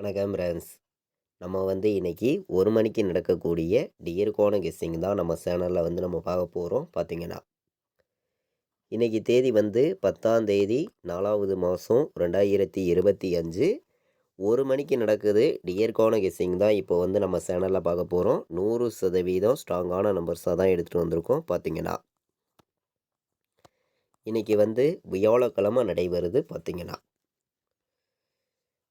வணக்கம் ஃப்ரெண்ட்ஸ். நம்ம இன்னைக்கு 1 மணிக்கு நடக்கக்கூடிய டியர்கான கெஸ்ஸிங் தான் நம்ம சேனலில் நம்ம பார்க்க போகிறோம். பார்த்தீங்கன்னா இன்னைக்கு தேதி 10ஆம் தேதி 4வது மாதம் 2025 1 மணிக்கு நடக்குது. டியர்கான கெஸ்ஸிங் தான் இப்போ நம்ம சேனலில் பார்க்க போகிறோம். 100% ஸ்ட்ராங்கான நம்பர்ஸாக தான் எடுத்துகிட்டு வந்திருக்கோம். பார்த்தீங்கன்னா இன்னைக்கு வியாழக்கிழமை நடைபெறுது. பார்த்தீங்கன்னா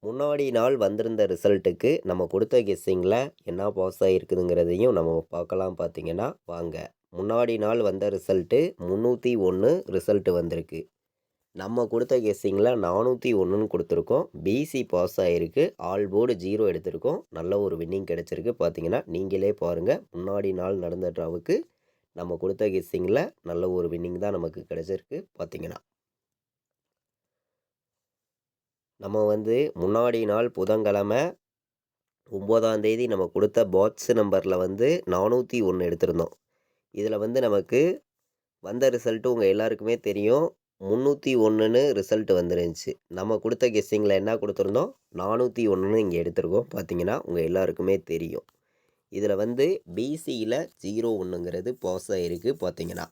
முன்னாடி நாள் வந்திருந்த ரிசல்ட்டுக்கு நம்ம கொடுத்த கெஸ்ஸிங்கில் என்ன பாஸ் ஆகிருக்குதுங்கிறதையும் நம்ம பார்க்கலாம். பார்த்தீங்கன்னா வாங்க. முன்னாடி நாள் வந்த ரிசல்ட்டு 301 ரிசல்ட்டு வந்திருக்கு. நம்ம கொடுத்த கெஸ்ஸிங்கில் 401ன்னு கொடுத்துருக்கோம். பிசி பாஸ் ஆகிருக்கு. ஆல் போர்டு 0 எடுத்திருக்கோம். நல்ல ஒரு வின்னிங் கிடச்சிருக்கு. பார்த்தீங்கன்னா நீங்களே பாருங்கள். முன்னாடி நாள் நடந்த ட்ராவுக்கு நம்ம கொடுத்த கெஸ்ஸிங்கில் நல்ல ஒரு வின்னிங் தான் நமக்கு கிடச்சிருக்கு. பார்த்தீங்கன்னா நம்ம முன்னாடி நாள் புதன்கிழமை 9ஆம் தேதி நம்ம கொடுத்த பாக்ஸ் நம்பரில் 401 எடுத்திருந்தோம். இதில் நமக்கு வந்த ரிசல்ட்டு உங்கள் எல்லாருக்குமே தெரியும். 301ன்னு ரிசல்ட் வந்துருந்துச்சு. நம்ம கொடுத்த கெஸ்ஸிங்கில் என்ன கொடுத்துருந்தோம், 401ன்னு இங்கே எடுத்திருக்கோம். பார்த்தீங்கன்னா உங்கள் எல்லாருக்குமே தெரியும். இதில் பிசியில் 01ங்கிறது பாஸ் ஆகிருக்கு. பார்த்தீங்கன்னா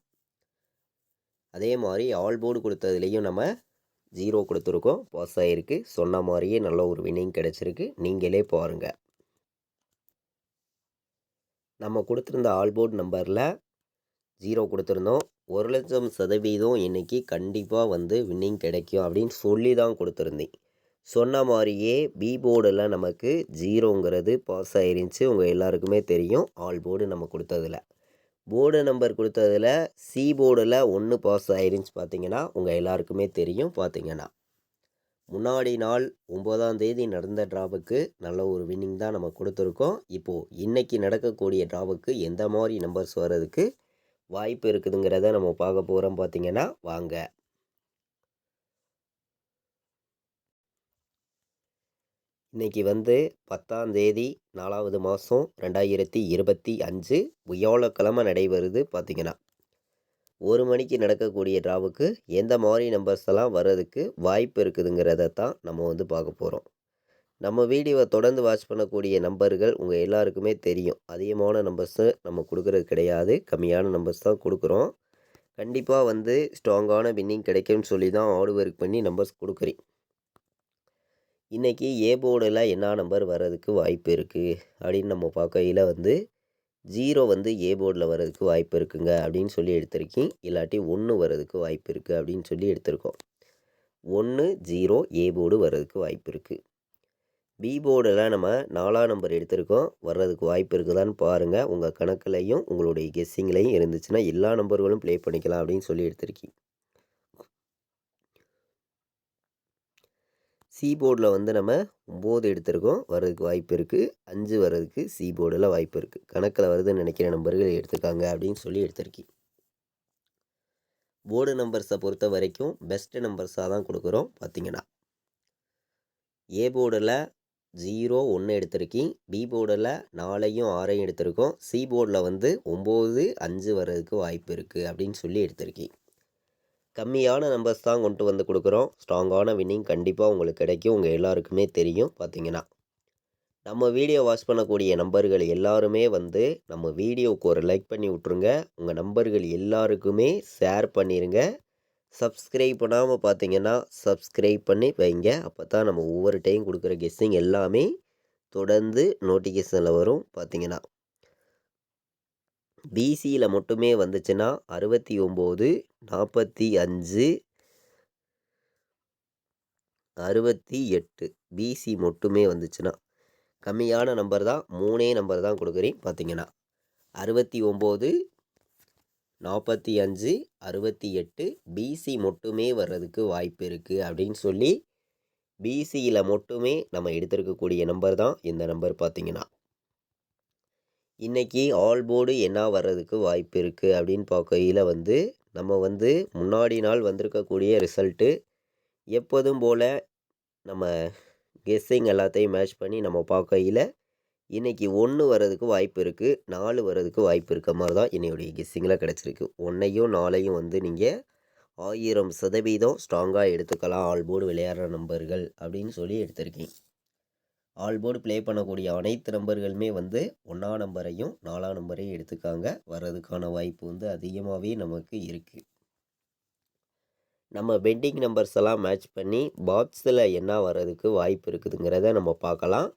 அதே மாதிரி ஆல் போர்டு கொடுத்ததுலேயும் நம்ம 0 கொடுத்துருக்கோம். பாஸ் ஆகிருக்கு. சொன்ன மாதிரியே நல்ல ஒரு வின்னிங் கிடச்சிருக்கு. நீங்களே பாருங்கள். நம்ம கொடுத்துருந்த ஆல் போர்டு நம்பரில் 0 கொடுத்துருந்தோம். 1,00,000% இன்றைக்கி கண்டிப்பாக வின்னிங் கிடைக்கும் அப்படின்னு சொல்லி தான் கொடுத்துருந்தேன். சொன்ன மாதிரியே பி போர்டில் நமக்கு 0ங்கிறது பாஸ் ஆகிருந்துச்சு. உங்கள் எல்லாருக்குமே தெரியும். ஆல் போர்டு நம்ம கொடுத்ததில் போர்டு நம்பர் கொடுத்ததில் சி போர்டில் 1 பாஸ் ஆகிருந்துச்சு. பார்த்தீங்கன்னா உங்கள் எல்லாருக்குமே தெரியும். பார்த்தீங்கன்னா முன்னாடி நாள் 9ஆம் தேதி நடந்த ட்ராவுக்கு நல்ல ஒரு வின்னிங் தான் நம்ம கொடுத்துருக்கோம். இப்போது இன்றைக்கி நடக்கக்கூடிய ட்ராவுக்கு எந்த மாதிரி நம்பர்ஸ் வர்றதுக்கு வாய்ப்பு இருக்குதுங்கிறத நம்ம பார்க்க போகிறோம். பார்த்தீங்கன்னா வாங்க. இன்றைக்கி 10ஆம் தேதி 4வது மாதம் 2025 வியாழக்கிழமை நடைபெறுது. பார்த்தீங்கன்னா 1 மணிக்கு நடக்கக்கூடிய ட்ராவுக்கு எந்த மாதிரி நம்பர்ஸ் எல்லாம் வர்றதுக்கு வாய்ப்பு இருக்குதுங்கிறத தான் நம்ம பார்க்க போகிறோம். நம்ம வீடியோவை தொடர்ந்து வாட்ச் பண்ணக்கூடிய நம்பர்கள் உங்கள் எல்லாருக்குமே தெரியும். அதிகமான நம்பர்ஸு நம்ம கொடுக்குறது கிடையாது. கம்மியான நம்பர்ஸ் தான் கொடுக்குறோம். கண்டிப்பாக ஸ்ட்ராங்கான வின்னிங் கிடைக்கும்னு சொல்லி தான் ஹார்ட் ஒர்க் பண்ணி நம்பர்ஸ் கொடுக்குறேன். இன்றைக்கி ஏ போர்டில் என்ன நம்பர் வர்றதுக்கு வாய்ப்பு இருக்குது அப்படின்னு நம்ம பார்க்கையில் 0 ஏ போர்டில் வர்றதுக்கு வாய்ப்பு இருக்குங்க அப்படின்னு சொல்லி எடுத்திருக்கேன். இல்லாட்டி 1 வர்றதுக்கு வாய்ப்பு இருக்குது அப்படின்னு சொல்லி எடுத்திருக்கோம். 1 0 ஏ போர்டு வர்றதுக்கு வாய்ப்பு இருக்குது. பி போர்டில் நம்ம 4ஆம் நம்பர் எடுத்திருக்கோம். வர்றதுக்கு வாய்ப்பு இருக்குதான்னு பாருங்கள். உங்கள் கணக்குலையும் உங்களுடைய கெஸ்ஸிங்லையும் இருந்துச்சுன்னா எல்லா நம்பர்களும் ப்ளே பண்ணிக்கலாம் அப்படின்னு சொல்லி எடுத்திருக்கேன். சி போர்டில் நம்ம 9 எடுத்திருக்கோம். வர்றதுக்கு வாய்ப்பு இருக்குது. 5 வர்றதுக்கு சி போர்டில் வாய்ப்பு இருக்குது. கணக்கில் வருதுன்னு நினைக்கிற நம்பர்கள் எடுத்துக்காங்க அப்படின்னு சொல்லி எடுத்திருக்கேன். போர்டு நம்பர்ஸை பொறுத்த வரைக்கும் பெஸ்ட்டு நம்பர்ஸாக தான் கொடுக்குறோம். பார்த்தீங்கன்னா ஏ போர்டில் 0 1 எடுத்திருக்கேன். பி போர்டில் 4ஐயும் 6ஐயும் எடுத்திருக்கோம். சி போர்டில் 9 5 வர்றதுக்கு வாய்ப்பு இருக்குது அப்படின்னு சொல்லி எடுத்திருக்கேன். கம்மியான நம்பர்ஸ் தான் கொண்டு கொடுக்குறோம். ஸ்ட்ராங்கான வின்னிங் கண்டிப்பாக உங்களுக்கு கிடைக்கும். உங்கள் எல்லாருக்குமே தெரியும். பார்த்தீங்கன்னா நம்ம வீடியோ வாட்ச் பண்ணக்கூடிய நம்பர்கள் எல்லாருமே நம்ம வீடியோவுக்கு ஒரு லைக் பண்ணி விட்ருங்க. உங்கள் நம்பர்கள் எல்லாருக்குமே ஷேர் பண்ணிடுங்க. சப்ஸ்கிரைப் பண்ணாமல் பார்த்தீங்கன்னா சப்ஸ்கிரைப் பண்ணி வைங்க. அப்போ தான் நம்ம ஒவ்வொரு டைம் கொடுக்குற கெஸ்ஸிங் எல்லாமே தொடர்ந்து நோட்டிஃபிகேஷனில் வரும். பார்த்தீங்கன்னா பிசியில் மட்டுமே வந்துச்சுன்னா 69 45 68 பிசி மட்டுமே வந்துச்சுன்னா கம்மியான நம்பர் தான். 3 நம்பர் தான் கொடுக்குறேன். பார்த்தீங்கன்னா 69 45 68 பிசி மட்டுமே வர்றதுக்கு வாய்ப்பு இருக்குது அப்படின்னு சொல்லி பிசியில் மட்டுமே நம்ம எடுத்திருக்கக்கூடிய நம்பர் தான் இந்த நம்பர். பார்த்தீங்கன்னா இன்றைக்கி ஆல் போர்டு என்ன வர்றதுக்கு வாய்ப்பு இருக்குது அப்படின்னு பார்க்கையில் நம்ம முன்னாடி நாள் வந்திருக்கக்கூடிய ரிசல்ட்டு எப்போதும் போல் நம்ம கெஸ்ஸிங் எல்லாத்தையும் மேட்ச் பண்ணி நம்ம பார்க்கையில் இன்றைக்கி 1 வர்றதுக்கு வாய்ப்பு இருக்குது. 4 வர்றதுக்கு வாய்ப்பு இருக்க மாதிரி தான் என்னுடைய கெஸ்ஸிங்கில் கிடச்சிருக்கு. 1ஐயும் 4ஐயும் நீங்கள் 1000% ஸ்ட்ராங்காக எடுத்துக்கலாம். ஆல் போர்டு விளையாடுற நம்பர்கள் அப்படின்னு சொல்லி எடுத்திருக்கேன். ஆல் போர்டு ப்ளே பண்ணக்கூடிய அனைத்து நம்பர்களுமே வந்து 1ஆம் நம்பரையும் 4ஆம் நம்பரையும் எடுத்துக்காங்க. வர்றதுக்கான வாய்ப்பு வந்து அதிகமாகவே நமக்கு இருக்குது. நம்ம பெண்டிங் நம்பர்ஸ் எல்லாம் மேட்ச் பண்ணி பாக்ஸில் என்ன வர்றதுக்கு வாய்ப்பு இருக்குதுங்கிறத நம்ம பார்க்கலாம்.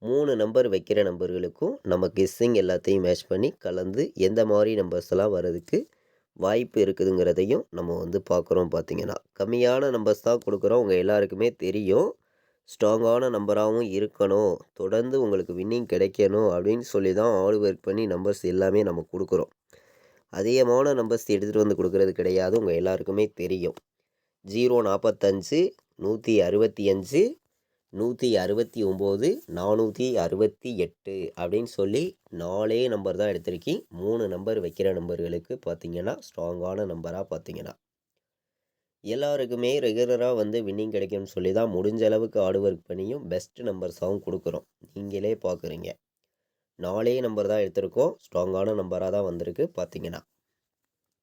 3 நம்பர் வைக்கிற நம்பர்களுக்கும் நம்ம கெஸ்ஸிங் எல்லாத்தையும் மேட்ச் பண்ணி கலந்து எந்த மாதிரி நம்பர்ஸ் எல்லாம் வர்றதுக்கு வாய்ப்பு இருக்குதுங்கிறதையும் நம்ம வந்து பார்க்குறோம். பார்த்திங்கன்னா கம்மியான நம்பர்ஸ் தான் கொடுக்குறோம். உங்கள் எல்லாருக்குமே தெரியும். ஸ்ட்ராங்கான நம்பராகவும் இருக்கணும், தொடர்ந்து உங்களுக்கு வின்னிங் கிடைக்கணும் அப்படின்னு சொல்லி தான் ஹார்ட் ஒர்க் பண்ணி நம்பர்ஸ் எல்லாமே நம்ம கொடுக்குறோம். அதிகமான நம்பர்ஸ் எடுத்துகிட்டு வந்து கொடுக்குறது கிடையாது. உங்கள் எல்லாருக்குமே தெரியும். 045, 165, 169, 468 அப்படின்னு சொல்லி 4 நம்பர் தான் எடுத்திருக்கேன். 3 நம்பர் வைக்கிற நம்பர்களுக்கு பார்த்திங்கன்னா ஸ்ட்ராங்கான நம்பராக பார்த்திங்கன்னா எல்லாருக்குமே ரெகுலராக வந்து வின்னிங் கிடைக்கும்னு சொல்லி தான் முடிஞ்ச அளவுக்கு ஹார்ட் ஒர்க் பண்ணியும் பெஸ்ட் நம்பர்ஸாகவும் கொடுக்குறோம். நீங்களே பார்க்குறீங்க. 4 நம்பர் தான் எடுத்திருக்கோம். ஸ்ட்ராங்கான நம்பராக தான் வந்திருக்கு பார்த்திங்கன்னா.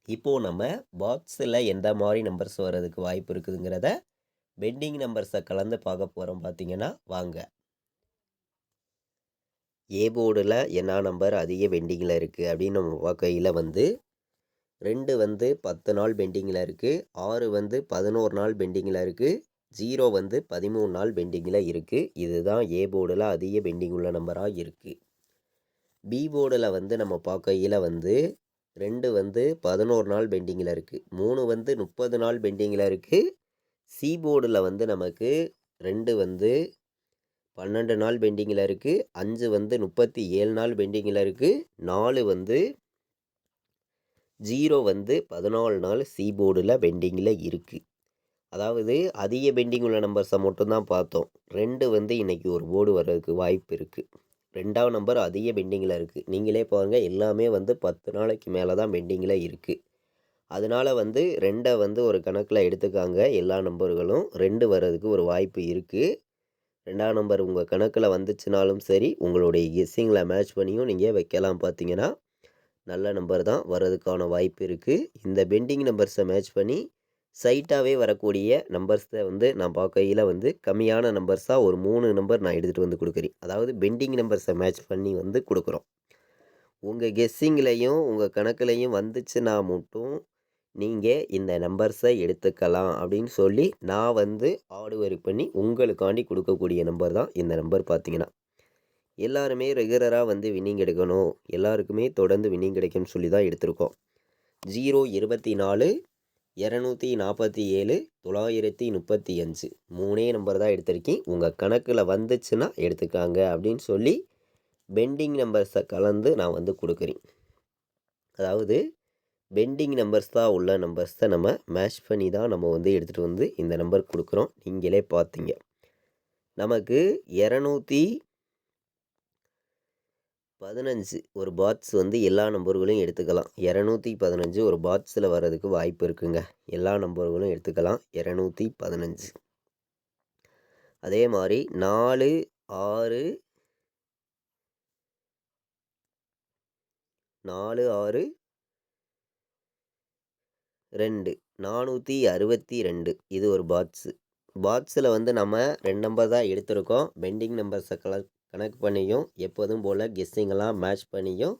இப்போது நம்ம பாக்ஸில் எந்த மாதிரி நம்பர்ஸ் வர்றதுக்கு வாய்ப்பு இருக்குதுங்கிறத பெண்டிங் நம்பர்ஸை கலந்து பார்க்க போகிறோம். பார்த்திங்கன்னா வாங்க. ஏ போர்டில் என்ன நம்பர் அதிக பெண்டிங்கில் இருக்குது அப்படின்னு நம்ம பார்க்கையில் வந்து 2 வந்து 10 நாள் பெண்டிங்கில் இருக்குது. 6 வந்து 11 நாள் பெண்டிங்கில் இருக்குது. 0 வந்து 13 நாள் பெண்டிங்கில் இருக்குது. இதுதான் ஏ போர்டில் அதிக பெண்டிங் உள்ள நம்பராக இருக்குது. பி போர்டில் வந்து நம்ம பார்க்கையில் வந்து 2 வந்து 11 நாள் பெண்டிங்கில் இருக்குது. 3 வந்து 30 நாள் பெண்டிங்கில் இருக்குது. சி போர்டில் வந்து நமக்கு 2 வந்து 12 நாள் பெண்டிங்கில் இருக்குது. 5 வந்து 37 நாள் பெண்டிங்கில் இருக்குது. 4 வந்து 0 வந்து 14 நாள் சி போர்டில் பெண்டிங்கில் இருக்குது. அதாவது அதிக பெண்டிங் உள்ள நம்பர்ஸை மட்டும்தான் பார்த்தோம். 2 வந்து இன்றைக்கி ஒரு போர்டு வர்றதுக்கு வாய்ப்பு இருக்குது. 2ஆம் நம்பர் அதிக பெண்டிங்கில் இருக்குது. நீங்களே பாருங்கள், எல்லாமே வந்து 10 நாளைக்கு மேலே தான் பெண்டிங்கில் இருக்குது. அதனால் வந்து 2 வந்து ஒரு கணக்கில் எடுத்துக்காங்க. எல்லா நம்பர்களும் 2 வர்றதுக்கு ஒரு வாய்ப்பு இருக்குது. 2ஆம் நம்பர் உங்கள் கணக்கில் வந்துச்சுனாலும் சரி, உங்களுடைய கெஸ்ஸிங்கில் மேட்ச் பண்ணியும் நீங்கள் வைக்கலாம். பார்த்தீங்கன்னா நல்ல நம்பர் தான் வர்றதுக்கான வாய்ப்பு இருக்குது. இந்த பெண்டிங் நம்பர்ஸை மேட்ச் பண்ணி சைட்டாகவே வரக்கூடிய நம்பர்ஸை வந்து நான் பார்க்கையில் வந்து கம்மியான நம்பர்ஸாக ஒரு 3 நம்பர் நான் எடுத்துகிட்டு வந்து கொடுக்குறேன். அதாவது பெண்டிங் நம்பர்ஸை மேட்ச் பண்ணி வந்து கொடுக்குறோம். உங்கள் கெஸ்ஸிங்லேயும் உங்கள் கணக்குலையும் வந்துச்சுன்னா மட்டும் நீங்கள் இந்த நம்பர்ஸை எடுத்துக்கலாம் அப்படின்னு சொல்லி நான் வந்து ஹார்ட் ஒர்க் பண்ணி உங்களுக்காண்டி கொடுக்கக்கூடிய நம்பர் தான் இந்த நம்பர். பார்த்தீங்கன்னா எல்லாருமே ரெகுலராக வந்து வின்னிங் எடுக்கணும், எல்லாருக்குமே தொடர்ந்து வின்னிங் கிடைக்கும்னு சொல்லி தான் எடுத்திருக்கோம். 024, 247, 935 3 நம்பர் தான் எடுத்திருக்கேன். உங்கள் கணக்கில் வந்துச்சுன்னா எடுத்துக்காங்க அப்படின்னு சொல்லி பெண்டிங் நம்பர்ஸை கலந்து நான் வந்து கொடுக்குறேன். அதாவது பெண்டிங் நம்பர்ஸ் தான் உள்ள நம்பர்ஸை நம்ம மேட்ச் பண்ணி தான் நம்ம வந்து எடுத்துகிட்டு வந்து இந்த நம்பர் கொடுக்குறோம். நீங்களே பார்த்தீங்க, நமக்கு 215 ஒரு பாட்ஸ் வந்து எல்லா நம்பர்களையும் எடுத்துக்கலாம். 215 ஒரு பாட்ஸில் வர்றதுக்கு வாய்ப்பு இருக்குங்க. எல்லா நம்பர்களும் எடுத்துக்கலாம். 215. அதே மாதிரி 4, 6, 2 462 இது ஒரு பாட்ஸு. பாட்ஸில் வந்து நம்ம 2 நம்பர் தான் எடுத்திருக்கோம். பெண்டிங் நம்பர்ஸை கணக்கு பண்ணியும் எப்போதும் போல் கெஸ்ஸிங்கெல்லாம் மேட்ச் பண்ணியும்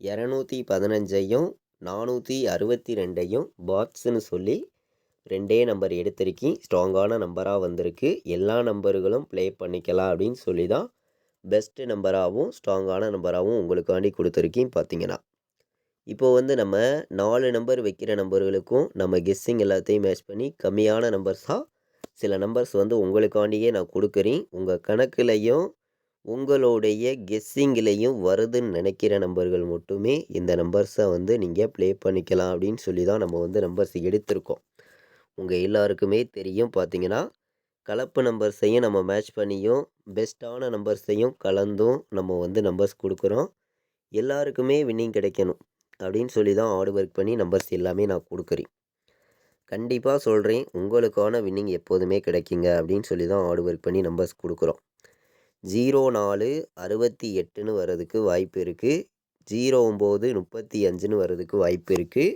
215ஐயும் 462ஐயும் பாட்ஸுன்னு சொல்லி 2 நம்பர் எடுத்திருக்கேன். ஸ்ட்ராங்கான நம்பராக வந்திருக்கு. எல்லா நம்பர்களும் ப்ளே பண்ணிக்கலாம் அப்படின்னு சொல்லி தான் பெஸ்ட்டு நம்பராகவும் ஸ்ட்ராங்கான நம்பராகவும் உங்களுக்காண்டி கொடுத்துருக்கேன். பார்த்தீங்கன்னா இப்போது வந்து நம்ம 4 நம்பர் வைக்கிற நம்பர்களுக்கும் நம்ம கெஸ்ஸிங் எல்லாத்தையும் மேட்ச் பண்ணி கம்மியான நம்பர்ஸாக சில நம்பர்ஸ் வந்து உங்களுக்காண்டியே நான் கொடுக்குறேன். உங்கள் கணக்குலையும் உங்களுடைய கெஸ்ஸிங்லேயும் வருதுன்னு நினைக்கிற நம்பர்கள் மட்டுமே இந்த நம்பர்ஸை வந்து நீங்கள் ப்ளே பண்ணிக்கலாம் அப்படின்னு சொல்லி தான் நம்ம வந்து நம்பர்ஸ் எடுத்திருக்கோம். உங்கள் எல்லாருக்குமே தெரியும். பார்த்தீங்கன்னா கலப்பு நம்பர்ஸையும் நம்ம மேட்ச் பண்ணியும் பெஸ்ட்டான நம்பர்ஸையும் கலந்தும் நம்ம வந்து நம்பர்ஸ் கொடுக்குறோம். எல்லாருக்குமே வின்னிங் கிடைக்கணும் அப்படின்னு சொல்லி தான் ஹார்ட் ஒர்க் பண்ணி நம்பர்ஸ் எல்லாமே நான் கொடுக்குறேன். கண்டிப்பாக சொல்கிறேன், உங்களுக்கான வின்னிங் எப்போதுமே கிடைக்குங்க அப்படின்னு சொல்லி தான் ஹார்ட் ஒர்க் பண்ணி நம்பர்ஸ் கொடுக்குறோம். 04 68ன்னு வர்றதுக்கு வாய்ப்பு இருக்குது. 09 35ன்னு வர்றதுக்கு வாய்ப்பு இருக்குது.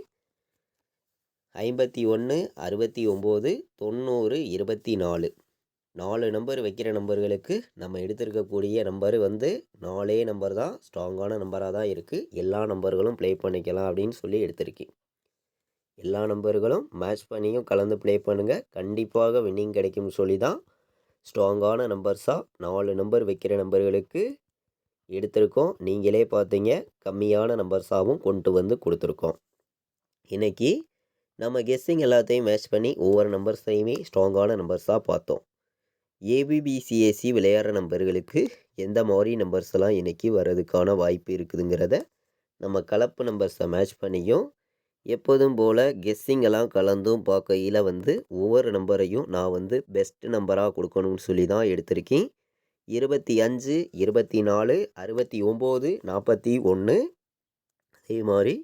51 69 90 24 4 நம்பர் வைக்கிற நம்பர்களுக்கு நம்ம எடுத்திருக்கக்கூடிய நம்பர் வந்து 4 நம்பர் தான் ஸ்ட்ராங்கான நம்பராக தான் இருக்குது. எல்லா நம்பர்களும் ப்ளே பண்ணிக்கலாம் அப்படின்னு சொல்லி எடுத்திருக்கேன். எல்லா நம்பர்களும் மேட்ச் பண்ணியும் கலந்து ப்ளே பண்ணுங்கள். கண்டிப்பாக வின்னிங் கிடைக்கும்னு சொல்லி தான் ஸ்ட்ராங்கான நம்பர்ஸாக 4 நம்பர் வைக்கிற நம்பர்களுக்கு எடுத்திருக்கோம். நீங்களே பார்த்தீங்க, கம்மியான நம்பர்ஸாகவும் கொண்டு வந்து கொடுத்துருக்கோம். இன்றைக்கி நம்ம கெஸ்ஸிங் எல்லாத்தையும் மேட்ச் பண்ணி ஒவ்வொரு நம்பர்ஸையுமே ஸ்ட்ராங்கான நம்பர்ஸாக பார்த்தோம். ஏபிபிசிஎஸ்சி விளையாடுற நம்பர்களுக்கு எந்த மாதிரி நம்பர்ஸ் எல்லாம் இன்றைக்கி வர்றதுக்கான வாய்ப்பு இருக்குதுங்கிறத நம்ம கலப்பு நம்பர்ஸை மேட்ச் பண்ணியும் எப்போதும் போல் கெஸ்ஸிங் எல்லாம் கலந்தும் பார்க்கையில் வந்து ஒவ்வொரு நம்பரையும் நான் வந்து பெஸ்ட் நம்பராக கொடுக்கணும்னு சொல்லி தான் எடுத்திருக்கேன். 25, 24, 69, 41 அதே மாதிரி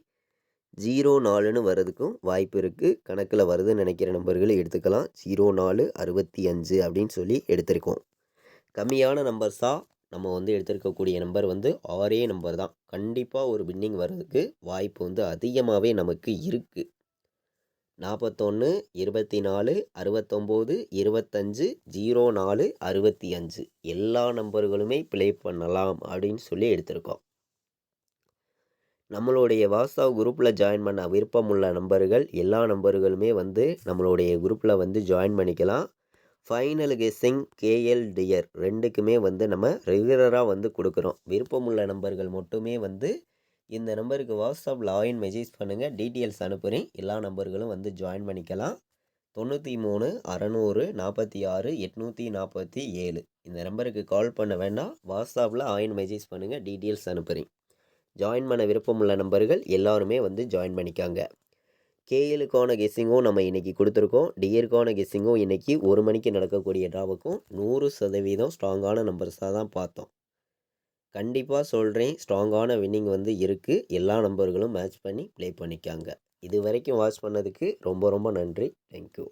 04ன்னு வர்றதுக்கும் வாய்ப்பு இருக்குது. கணக்கில் வருதுன்னு நினைக்கிற நம்பர்களை எடுத்துக்கலாம். 04, 65 அப்படின்னு சொல்லி எடுத்திருக்கோம். கம்மியான நம்பர்ஸாக நம்ம வந்து எடுத்திருக்கக்கூடிய நம்பர் வந்து 6 நம்பர் தான். கண்டிப்பாக ஒரு வின்னிங் வர்றதுக்கு வாய்ப்பு வந்து அதிகமாகவே நமக்கு இருக்குது. 41, 24, 69, 25, 04, 65 எல்லா நம்பர்களுமே ப்ளே பண்ணலாம் அப்படின்னு சொல்லி எடுத்திருக்கோம். நம்மளுடைய வாட்ஸ்அப் குரூப்பில் ஜாயின் பண்ண விருப்பமுள்ள நம்பர்கள் எல்லா நம்பர்களுமே வந்து நம்மளுடைய குரூப்பில் வந்து ஜாயின் பண்ணிக்கலாம். ஃபைனல் கெஸ்ஸிங் கேஎல் டியர் ரெண்டுக்குமே வந்து நம்ம ரெகுலராக வந்து கொடுக்குறோம். விருப்பமுள்ள நம்பர்கள் மட்டுமே வந்து இந்த நம்பருக்கு வாட்ஸ்அப் லாகின் மெசேஜ் பண்ணுங்கள், டீட்டெயில்ஸ் அனுப்புகிறேன். எல்லா நம்பர்களும் வந்து ஜாயின் பண்ணிக்கலாம். 93 600 46 847 இந்த நம்பருக்கு கால் பண்ண வேண்டாம். வாட்ஸ்அப்பில் லாகின் மெசேஜ் பண்ணுங்கள், டீட்டெயில்ஸ் அனுப்புகிறேன். ஜாயின் பண்ண விருப்பமுள்ள நம்பர்கள் எல்லாருமே வந்து ஜாயின் பண்ணிக்காங்க. கேஎலுக்கான கெஸ்ஸிங்கும் நம்ம இன்றைக்கி கொடுத்துருக்கோம். டியருக்கான கெஸ்ஸிங்கும் இன்றைக்கி 1 மணிக்கு நடக்கக்கூடிய ட்ராவுக்கும் 100% ஸ்ட்ராங்கான நம்பர்ஸாக தான் பார்த்தோம். கண்டிப்பாக சொல்கிறேன், ஸ்ட்ராங்கான வின்னிங் வந்து இருக்குது. எல்லா நம்பர்களும் மேட்ச் பண்ணி ப்ளே பண்ணிக்காங்க. இது வரைக்கும் வாட்ச் பண்ணதுக்கு ரொம்ப ரொம்ப நன்றி. தேங்க்யூ.